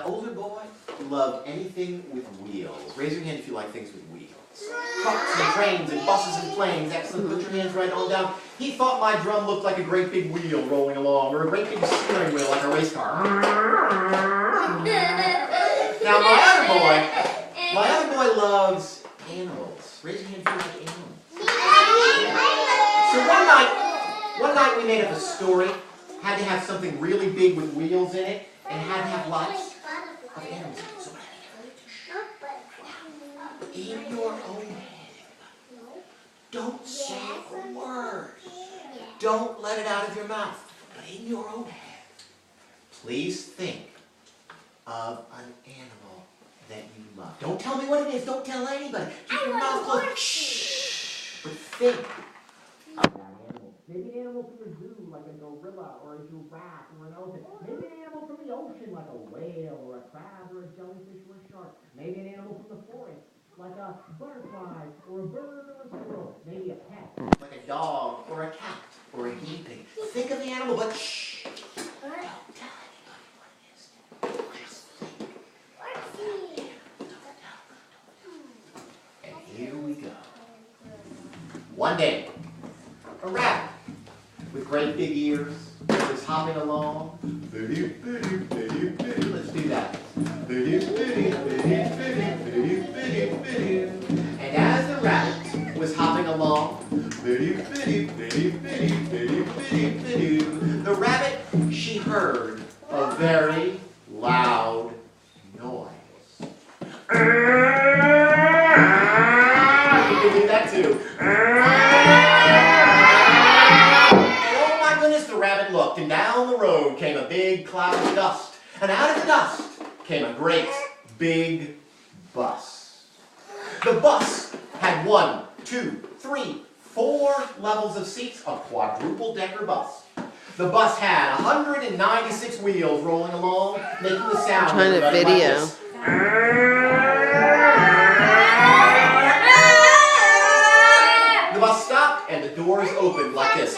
older boy loved anything with wheels. Raise your hand if you like things with wheels. Trucks and trains and buses and planes. Excellent. Put your hands right on down. He thought my drum looked like a great big wheel rolling along, or a great big steering wheel like a race car. Now my other boy loves animals. Raise your hand if you like animals. So one night we made up a story. Had to have something really big with wheels in it, and had to have lots of animals. So in your own head, don't say a word. Don't let it out of your mouth. But in your own head, please think of an animal that you love. Don't tell me what it is. Don't tell anybody. Keep your mouth closed. Shh. But think of that animal. Maybe an animal from the zoo, like a gorilla or a giraffe or an elephant. Maybe an animal from the ocean, like a whale or a crab or a jellyfish or a shark. Maybe an animal from the forest, like a butterfly or a bird or a squirrel. Maybe a pet, like a dog or a cat or a guinea pig. Think of the animal, but shh. Don't tell anybody what it is. Just think. And here we go. One day, a rabbit with great big ears was hopping along. Let's do that. And as the rabbit was hopping along, the rabbit, she heard a very loud noise. You can do that too. Looked, and down the road came a big cloud of dust, and out of the dust came a great big bus. The bus had 1, 2, 3, 4 levels of seats, a quadruple decker bus. The bus had 196 wheels rolling along, making the sound. I'm trying to video. The bus stopped and the doors opened like this.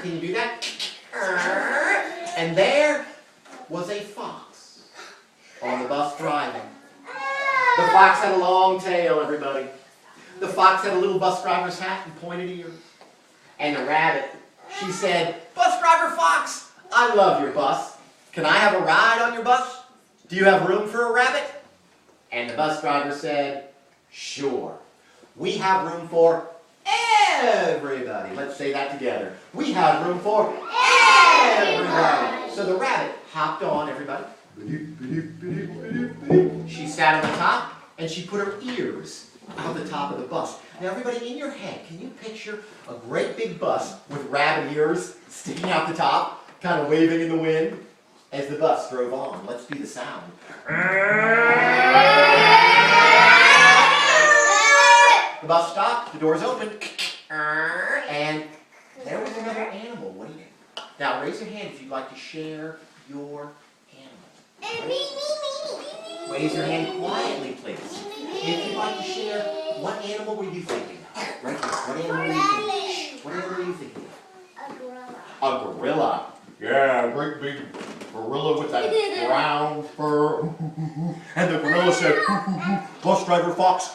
Can you do that? And there was a fox on the bus driving. The fox had a long tail, everybody. The fox had a little bus driver's hat and pointed ears. And the rabbit, she said, "Bus driver Fox, I love your bus. Can I have a ride on your bus? Do you have room for a rabbit?" And the bus driver said, "Sure. We have room for everybody." Let's say that together. We have room for everybody. So the rabbit hopped on, everybody. She sat on the top, and she put her ears out the top of the bus. Now everybody, in your head, can you picture a great big bus with rabbit ears sticking out the top, kind of waving in the wind as the bus drove on? Let's do the sound. The bus stopped, the doors opened, and there was another animal waiting. Now raise your hand if you'd like to share your animal. Raise your hand quietly, please. If you'd like to share, what animal were you thinking of? Right here. What animal were you thinking of? What animal were you thinking of? A gorilla. A gorilla. Yeah, a great big gorilla with that brown fur. And the gorilla said, "Bus driver Fox,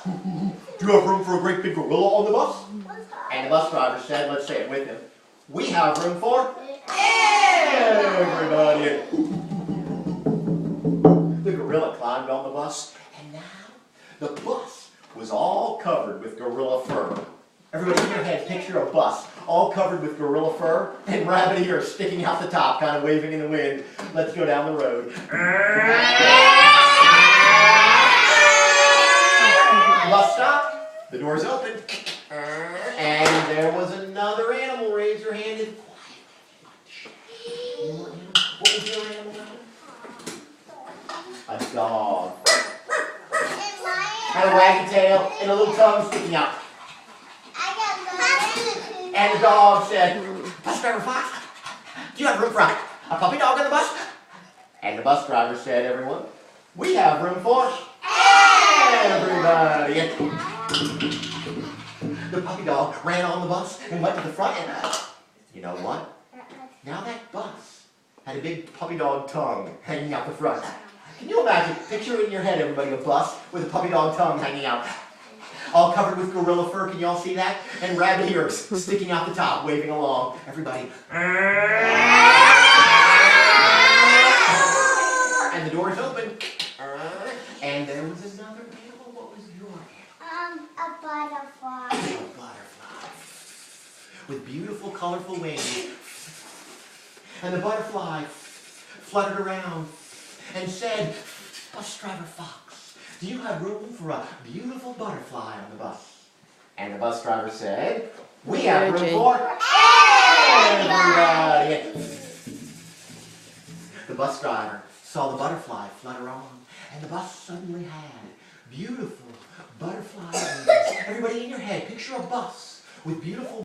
do you have room for a great big gorilla on the bus?" And the bus driver said, let's say it with him, "We have room for everybody." The gorilla climbed on the bus, and now the bus was all covered with gorilla fur. Everybody in your head, picture a bus all covered with gorilla fur and rabbit ears sticking out the top, kind of waving in the wind. Let's go down the road. The bus stopped, the doors opened, and there was another animal. Raise your hand and quietly. What was your animal? A dog. Had a waggy tail and a little tongue sticking out. And the dog said, "Bus driver Fox, do you have room for a puppy dog on the bus?" And the bus driver said, "Everyone, we have room for everybody." The puppy dog ran on the bus and went to the front, and you know what? Now that bus had a big puppy dog tongue hanging out the front. Can you imagine? Picture in your head, everybody, a bus with a puppy dog tongue hanging out. All covered with gorilla fur, can you all see that? And rabbit ears sticking out the top, waving along. Everybody. And the door's open. And there was another animal. What was your animal? A butterfly. A butterfly. With beautiful, colorful wings. And the butterfly fluttered around and said, "Bus driver Fox, do you have room for a beautiful butterfly on the bus?" And the bus driver said, "We have room for everybody." The bus driver saw the butterfly flutter on, and the bus suddenly had beautiful butterfly wings. Everybody in your head, picture a bus with beautiful